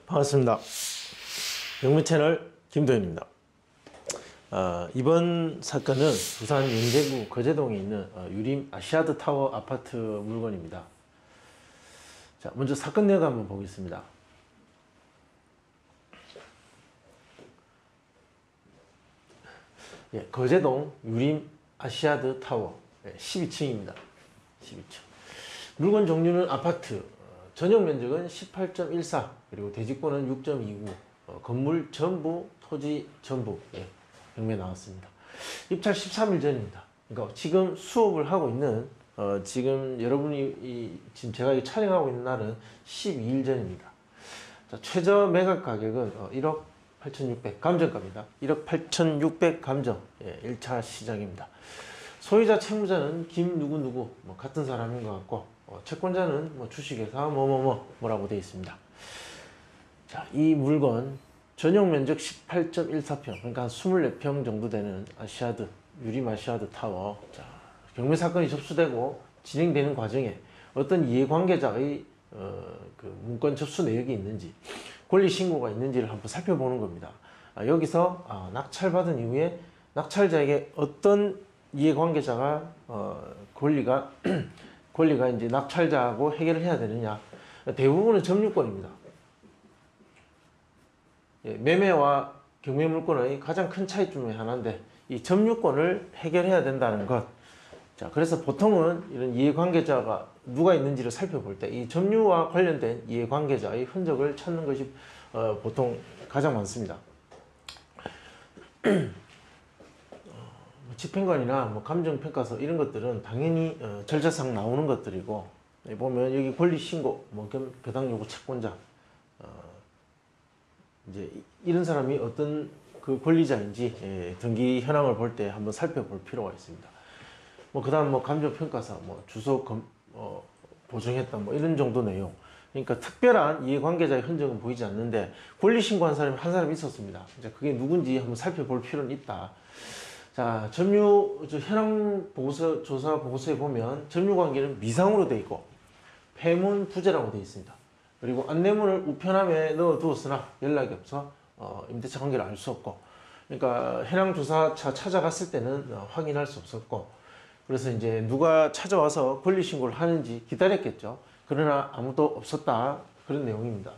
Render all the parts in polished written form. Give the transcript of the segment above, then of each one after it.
반갑습니다. 영문채널 김도현입니다. 이번 사건은 부산 영제구 거제동에 있는 유림 아시아드 타워 아파트 물건입니다. 자, 먼저 사건 내용 한번 보겠습니다. 예, 거제동 유림 아시아드 타워 12층입니다. 12층. 물건 종류는 아파트, 전용 면적은 18.14, 그리고 대지권은 6.29, 건물 전부, 토지 전부 경매 나왔습니다. 입찰 13일 전입니다. 그러니까 지금 수업을 하고 있는 지금 여러분이 지금 제가 촬영하고 있는 날은 12일 전입니다. 자, 최저 매각 가격은 1억 8,600 감정가입니다. 1억 8,600 감정 1차 시작입니다. 소유자 채무자는 김 누구누구 같은 사람인 것 같고 채권자는 주식회사 뭐라고 되어 있습니다. 자, 이 물건 전용 면적 18.14평, 그러니까 한 24평 정도 되는 아시아드, 유림 아시아드 타워. 자, 경매 사건이 접수되고 진행되는 과정에 어떤 이해관계자의 그 문건 접수 내역이 있는지, 권리 신고가 있는지를 한번 살펴보는 겁니다. 여기서 낙찰받은 이후에 낙찰자에게 어떤 이해관계자가 권리가 이제 낙찰자하고 해결을 해야 되느냐. 대부분은 점유권입니다. 매매와 경매물권의 가장 큰 차이 중에 하나인데 이 점유권을 해결해야 된다는 것. 자, 그래서 보통은 이런 이해관계자가 누가 있는지를 살펴볼 때 이 점유와 관련된 이해관계자의 흔적을 찾는 것이 보통 가장 많습니다. 집행관이나 감정평가서 이런 것들은 당연히 절차상 나오는 것들이고, 보면 여기 권리신고, 배당요구 채권자, 이제 이런 사람이 어떤 그 권리자인지 등기 현황을 볼 때 한번 살펴볼 필요가 있습니다. 그 다음 감정평가서, 주소 보증했다, 이런 정도 내용. 그러니까 특별한 이해관계자의 흔적은 보이지 않는데 권리신고한 사람이 한 사람 있었습니다. 이제 그게 누군지 한번 살펴볼 필요는 있다. 자, 점유 현황 보고서 조사 보고서에 보면 점유 관계는 미상으로 되어 있고 폐문 부재라고 되어 있습니다. 그리고 안내문을 우편함에 넣어두었으나 연락이 없어 임대차 관계를 알 수 없고, 그러니까 현황 조사차 찾아갔을 때는 확인할 수 없었고, 그래서 이제 누가 찾아와서 권리 신고를 하는지 기다렸겠죠. 그러나 아무도 없었다, 그런 내용입니다.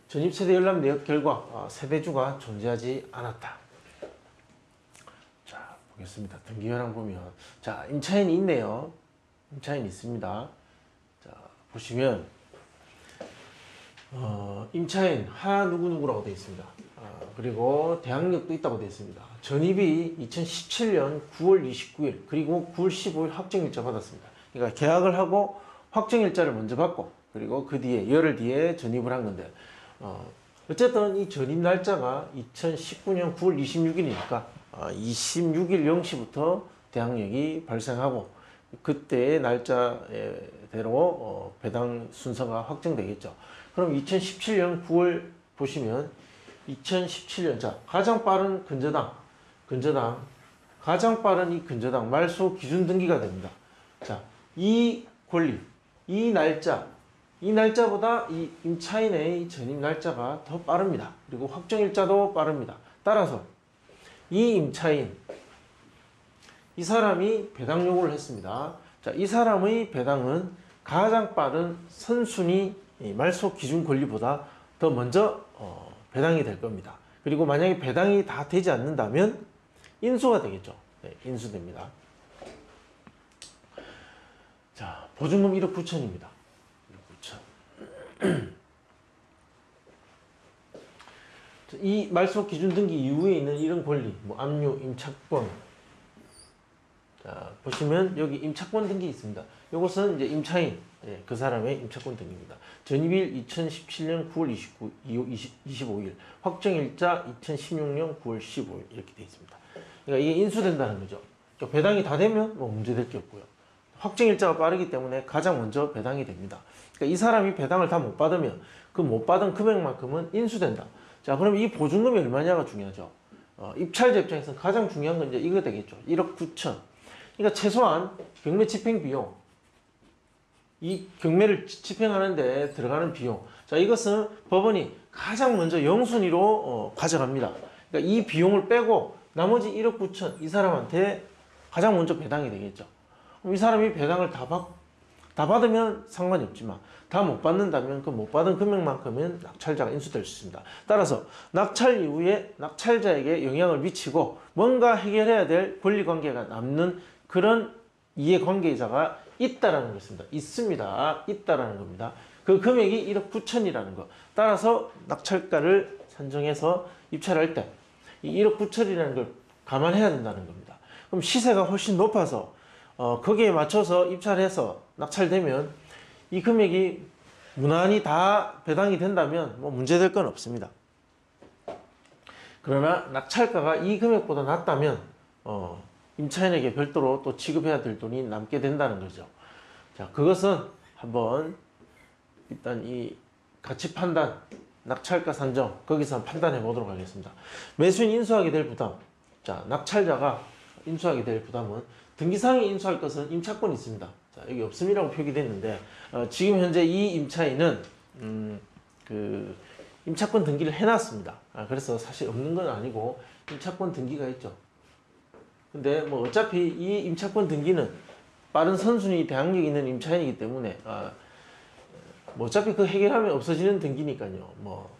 전입세대 열람 내역 결과 세대주가 존재하지 않았다. 자, 보겠습니다. 등기 현황 보면, 자, 임차인이 있네요. 임차인이 있습니다. 자, 보시면 임차인 하 누구누구라고 되어 있습니다. 그리고 대항력도 있다고 되어 있습니다. 전입이 2017년 9월 29일 그리고 9월 15일 확정일자 받았습니다. 그러니까 계약을 하고 확정일자를 먼저 받고, 그리고 그 뒤에 열흘 뒤에 전입을 한 건데, 어쨌든 이 전입 날짜가 2019년 9월 26일이니까 26일 0시부터 대항력이 발생하고 그때의 날짜대로 배당 순서가 확정되겠죠. 그럼 2017년 9월 보시면 2017년, 자, 가장 빠른 근저당 가장 빠른 이 근저당 말소 기준 등기가 됩니다. 자, 이 권리, 이 날짜보다 이 임차인의 전입 날짜가 더 빠릅니다. 그리고 확정일자도 빠릅니다. 따라서 이 임차인, 이 사람이 배당 요구를 했습니다. 자, 이 사람의 배당은 가장 빠른 선순위 말소 기준 권리보다 더 먼저 배당이 될 겁니다. 그리고 만약에 배당이 다 되지 않는다면 인수가 되겠죠. 네, 인수됩니다. 자, 보증금 1억 9천입니다. 1억 9천. 이 말소 기준 등기 이후에 있는 이런 권리, 압류, 임차권. 자, 보시면 여기 임차권 등기 있습니다. 이것은 이제 임차인, 그 사람의 임차권 등기입니다. 전입일 2017년 9월 25일, 확정일자 2016년 9월 15일 이렇게 되어 있습니다. 그러니까 이게 인수된다는 거죠. 배당이 다 되면 문제될 게 없고요. 확정일자가 빠르기 때문에 가장 먼저 배당이 됩니다. 그러니까 이 사람이 배당을 다 못 받으면 그 못 받은 금액만큼은 인수된다. 자, 그럼 이 보증금이 얼마냐가 중요하죠. 입찰자 입장에서는 가장 중요한 건 이제 이거 되겠죠. 1억 9천. 그러니까 최소한 경매 집행 비용, 이 경매를 집행하는데 들어가는 비용, 자 이것은 법원이 가장 먼저 영순위로 가져갑니다. 그러니까 이 비용을 빼고 나머지 1억 9천 이 사람한테 가장 먼저 배당이 되겠죠. 그럼 이 사람이 배당을 다 받으면 상관이 없지만 다 못 받는다면 그 못 받은 금액만큼은 낙찰자가 인수될 수 있습니다. 따라서 낙찰 이후에 낙찰자에게 영향을 미치고 뭔가 해결해야 될 권리관계가 남는 그런 이해관계자가 있다라는 것입니다. 있습니다. 있다라는 겁니다. 그 금액이 1억 9천이라는 거. 따라서 낙찰가를 산정해서 입찰할 때 이 1억 9천이라는 걸 감안해야 된다는 겁니다. 그럼 시세가 훨씬 높아서 거기에 맞춰서 입찰해서 낙찰되면 이 금액이 무난히 다 배당이 된다면 뭐 문제될 건 없습니다. 그러나 낙찰가가 이 금액보다 낮다면 임차인에게 별도로 또 지급해야 될 돈이 남게 된다는 거죠. 자, 그것은 한번 일단 이 가치 판단, 낙찰가 산정 거기서 판단해 보도록 하겠습니다. 매수인 인수하게 될 부담. 자, 낙찰자가 인수하게 될 부담은 등기상에 인수할 것은 임차권이 있습니다. 자, 여기 없음이라고 표기됐는데 지금 현재 이 임차인은 그 임차권 등기를 해놨습니다. 그래서 사실 없는 건 아니고 임차권 등기가 있죠. 근데 뭐 어차피 이 임차권 등기는 빠른 선순위 대항력 있는 임차인이기 때문에 뭐 어차피 그 해결하면 없어지는 등기니까요. 뭐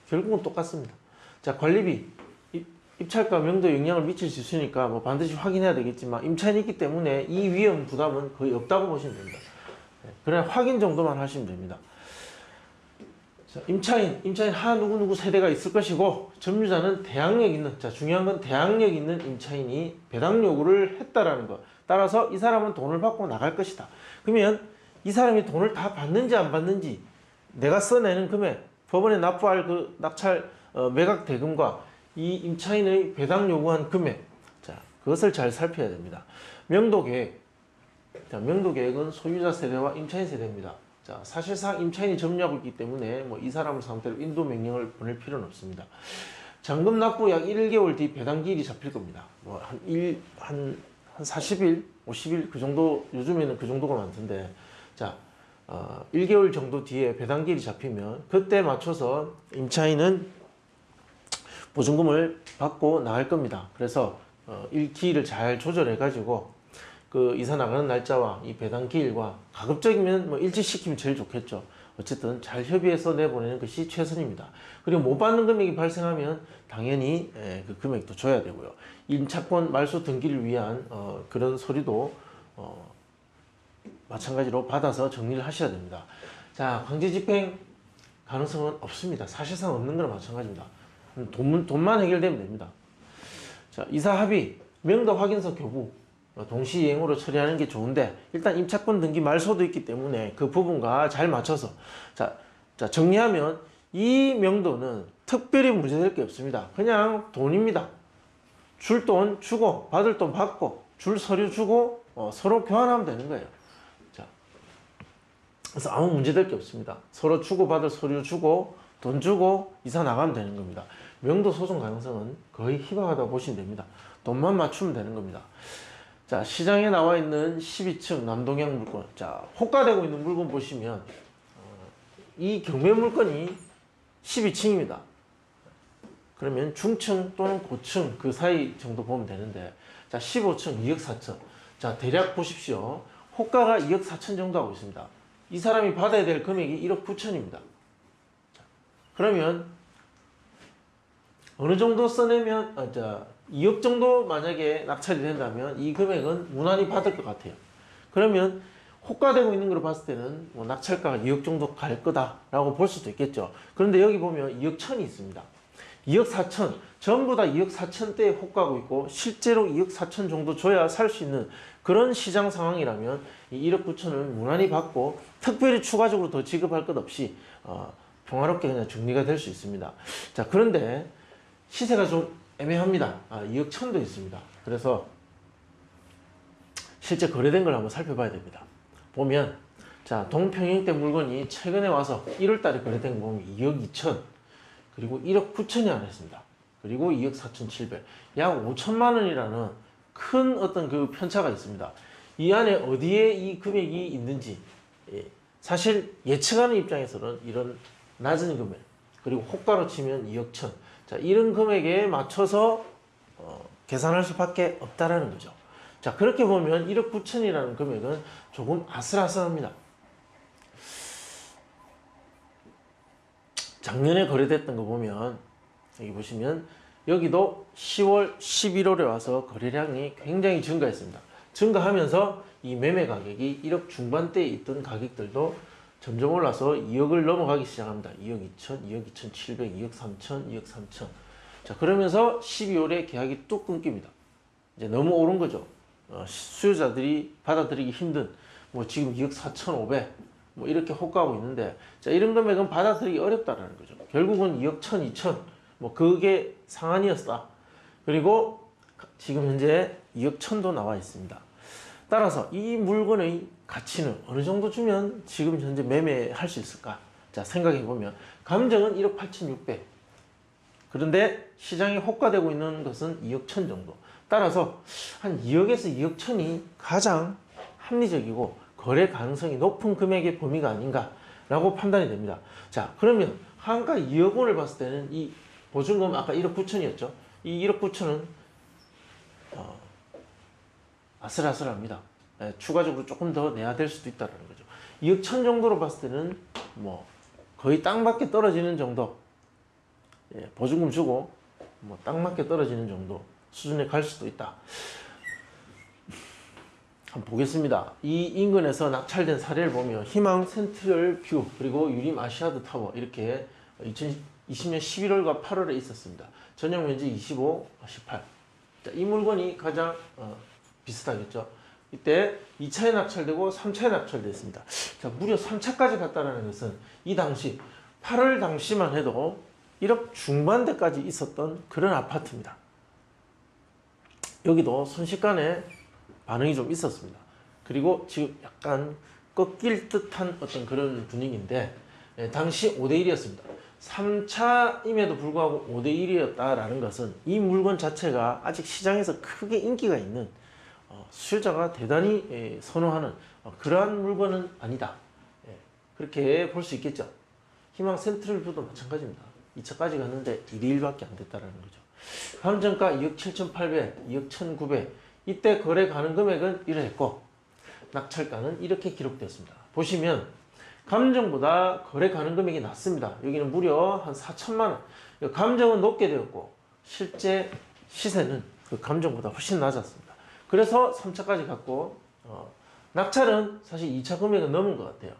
결국은 똑같습니다. 자, 관리비 입찰가 명도에 영향을 미칠 수 있으니까 뭐 반드시 확인해야 되겠지만 임차인이 있기 때문에 이 위험 부담은 거의 없다고 보시면 됩니다. 그냥 확인 정도만 하시면 됩니다. 자, 임차인 하 누구누구 세대가 있을 것이고 점유자는 대항력 있는, 자 중요한 건 대항력 있는 임차인이 배당 요구를 했다라는 것. 따라서 이 사람은 돈을 받고 나갈 것이다. 그러면 이 사람이 돈을 다 받는지 안 받는지 내가 써내는 금액, 법원에 납부할 그 낙찰 매각 대금과 이 임차인의 배당 요구한 금액, 자 그것을 잘 살펴야 됩니다. 명도계획. 자, 명도계획은 소유자 세대와 임차인 세대입니다. 자, 사실상 임차인이 점유하고 있기 때문에 뭐 이 사람을 상대로 인도 명령을 보낼 필요는 없습니다. 잔금 납부 약 1개월 뒤 배당 기일이 잡힐 겁니다. 뭐 한 40일, 50일 그 정도, 요즘에는 그 정도가 많던데, 자 1개월 정도 뒤에 배당 기일이 잡히면 그때 맞춰서 임차인은 보증금을 받고 나갈 겁니다. 그래서 일기일을 잘 조절해 가지고 그 이사 나가는 날짜와 이 배당 기일과 가급적이면 뭐 일치시키면 제일 좋겠죠. 어쨌든 잘 협의해서 내보내는 것이 최선입니다. 그리고 못 받는 금액이 발생하면 당연히 그 금액도 줘야 되고요. 임차권 말소 등기를 위한 그런 서류도 마찬가지로 받아서 정리를 하셔야 됩니다. 자, 강제 집행 가능성은 없습니다. 사실상 없는 거랑 마찬가지입니다. 돈만 해결되면 됩니다. 자, 이사 합의, 명도 확인서 교부 동시이행으로 처리하는 게 좋은데 일단 임차권 등기 말소도 있기 때문에 그 부분과 잘 맞춰서 자 정리하면 이 명도는 특별히 문제될 게 없습니다. 그냥 돈입니다. 줄 돈 주고 받을 돈 받고 줄 서류 주고 서로 교환하면 되는 거예요. 자, 그래서 아무 문제될 게 없습니다. 서로 주고 받을 서류 주고 돈 주고 이사 나가면 되는 겁니다. 명도 소송 가능성은 거의 희박하다고 보시면 됩니다. 돈만 맞추면 되는 겁니다. 자, 시장에 나와 있는 12층 남동향 물건. 자, 호가되고 있는 물건 보시면 이 경매 물건이 12층입니다. 그러면 중층 또는 고층 그 사이 정도 보면 되는데, 자, 15층 2억 4천. 자, 대략 보십시오. 호가가 2억 4천 정도 하고 있습니다. 이 사람이 받아야 될 금액이 1억 9천입니다. 그러면 어느 정도 써내면 2억 정도 만약에 낙찰이 된다면 이 금액은 무난히 받을 것 같아요. 그러면 호가되고 있는 걸 봤을 때는 뭐 낙찰가가 2억 정도 갈 거다라고 볼 수도 있겠죠. 그런데 여기 보면 2억 천이 있습니다. 2억 4천 전부 다 2억 4천대에 호가고 있고 실제로 2억 4천 정도 줘야 살 수 있는 그런 시장 상황이라면 이 1억 9천을 무난히 받고 특별히 추가적으로 더 지급할 것 없이 평화롭게 그냥 정리가 될 수 있습니다. 자, 그런데 시세가 좀 애매합니다. 2억 천도 있습니다. 그래서 실제 거래된 걸 한번 살펴봐야 됩니다. 보면 자, 동평형대 물건이 최근에 와서 1월 달에 거래된 거 보면 2억 2천 그리고 1억 9천이 안 했습니다. 그리고 2억 4천 7백 약 5천만 원이라는 큰 어떤 그 편차가 있습니다. 이 안에 어디에 이 금액이 있는지 사실 예측하는 입장에서는 이런 낮은 금액 그리고 호가로 치면 2억 천 자, 이런 금액에 맞춰서 계산할 수밖에 없다라는 거죠. 자, 그렇게 보면 1억 9천이라는 금액은 조금 아슬아슬합니다. 작년에 거래됐던 거 보면 여기 보시면 여기도 10월, 11월에 와서 거래량이 굉장히 증가했습니다. 증가하면서 이 매매 가격이 1억 중반대에 있던 가격들도 점점 올라서 2억을 넘어가기 시작합니다. 2억 2천, 2억 2천 7백, 2억 3천, 2억 3천. 자, 그러면서 12월에 계약이 뚝 끊깁니다. 이제 너무 오른 거죠. 수요자들이 받아들이기 힘든 뭐 지금 2억 4천5백 뭐 이렇게 호가하고 있는데 자, 이런 금액은 받아들이기 어렵다라는 거죠. 결국은 2억 1천, 2천 뭐 그게 상한이었다. 그리고 지금 현재 2억 1천도 나와 있습니다. 따라서 이 물건의 가치는 어느 정도 주면 지금 현재 매매할 수 있을까? 자, 생각해 보면 감정은 1억 8천6백 그런데 시장에 호가되고 있는 것은 2억 1천 정도. 따라서 한 2억에서 2억 1천이 가장 합리적이고 거래 가능성이 높은 금액의 범위가 아닌가라고 판단이 됩니다. 자, 그러면 한가 2억 원을 봤을 때는 이 보증금 아까 1억 9천이었죠. 이 1억 9천은 아슬아슬합니다. 추가적으로 조금 더 내야 될 수도 있다는 거죠. 2억 천 정도로 봤을 때는 뭐 거의 땅밖에 떨어지는 정도, 보증금 주고 뭐 땅밖에 떨어지는 정도 수준에 갈 수도 있다. 한번 보겠습니다. 이 인근에서 낙찰된 사례를 보면 희망 센트럴 뷰 그리고 유림 아시아드 타워 이렇게 2020년 11월과 8월에 있었습니다. 전용 면적 25, 18. 자, 이 물건이 가장 비슷하겠죠. 이때 2차에 낙찰되고 3차에 낙찰됐습니다. 자, 무려 3차까지 갔다는 것은 이 당시 8월 당시만 해도 1억 중반대까지 있었던 그런 아파트입니다. 여기도 순식간에 반응이 좀 있었습니다. 그리고 지금 약간 꺾일 듯한 어떤 그런 분위기인데 당시 5대1이었습니다. 3차임에도 불구하고 5대1이었다라는 것은 이 물건 자체가 아직 시장에서 크게 인기가 있는 수요자가 대단히 선호하는 그러한 물건은 아니다. 그렇게 볼 수 있겠죠. 희망 센트럴뷰도 마찬가지입니다. 2차까지 갔는데 2대1밖에 안 됐다는 거죠. 감정가 2억 7,800, 2억 1,900 이때 거래 가능 금액은 이러했고 낙찰가는 이렇게 기록되었습니다. 보시면 감정보다 거래 가능 금액이 낮습니다. 여기는 무려 한 4천만 원. 감정은 높게 되었고 실제 시세는 그 감정보다 훨씬 낮았습니다. 그래서 3차까지 갔고 낙찰은 사실 2차 금액은 넘은 것 같아요.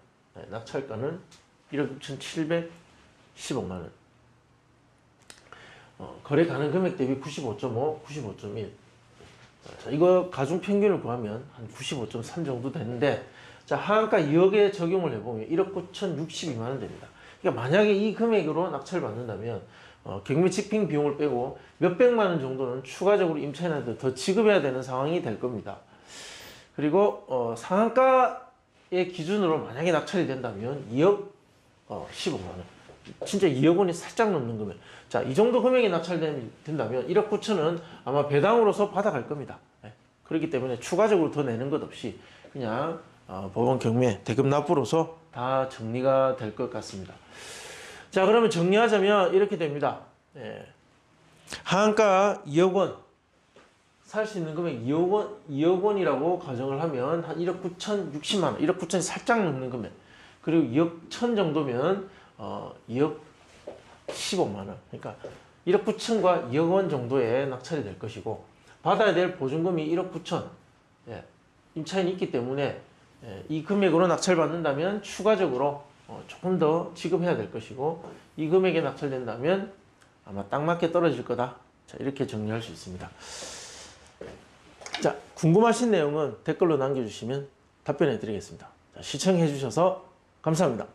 낙찰가는 1억 6,710억만 원. 거래 가능 금액 대비 95.5, 95.1. 자, 이거 가중 평균을 구하면 한 95.3 정도 되는데, 자, 하한가 2억에 적용을 해보면 1억 9,062만 원 됩니다. 그러니까 만약에 이 금액으로 낙찰을 받는다면, 경매 집행 비용을 빼고 몇백만 원 정도는 추가적으로 임차인한테 더 지급해야 되는 상황이 될 겁니다. 그리고, 상한가의 기준으로 만약에 낙찰이 된다면 2억 15만 원. 진짜 2억 원이 살짝 넘는 금액. 자, 이 정도 금액이 낙찰된다면 1억 9천은 아마 배당으로서 받아갈 겁니다. 그렇기 때문에 추가적으로 더 내는 것 없이 그냥 법원 경매 대금 납부로서 다 정리가 될 것 같습니다. 자, 그러면 정리하자면 이렇게 됩니다. 하한가 2억 원 살 수 있는 금액 2억 원이라고 가정을 하면 한 1억 9,060만 원, 1억 9천이 살짝 넘는 금액. 그리고 2억 1천 정도면 2억 15만 원. 그러니까 1억 9천과 2억 원 정도의 낙찰이 될 것이고 받아야 될 보증금이 1억 9천. 임차인이 있기 때문에 이 금액으로 낙찰받는다면 추가적으로 조금 더 지급해야 될 것이고 이 금액에 낙찰된다면 아마 딱 맞게 떨어질 거다. 자, 이렇게 정리할 수 있습니다. 자, 궁금하신 내용은 댓글로 남겨주시면 답변해 드리겠습니다. 자, 시청해 주셔서 감사합니다.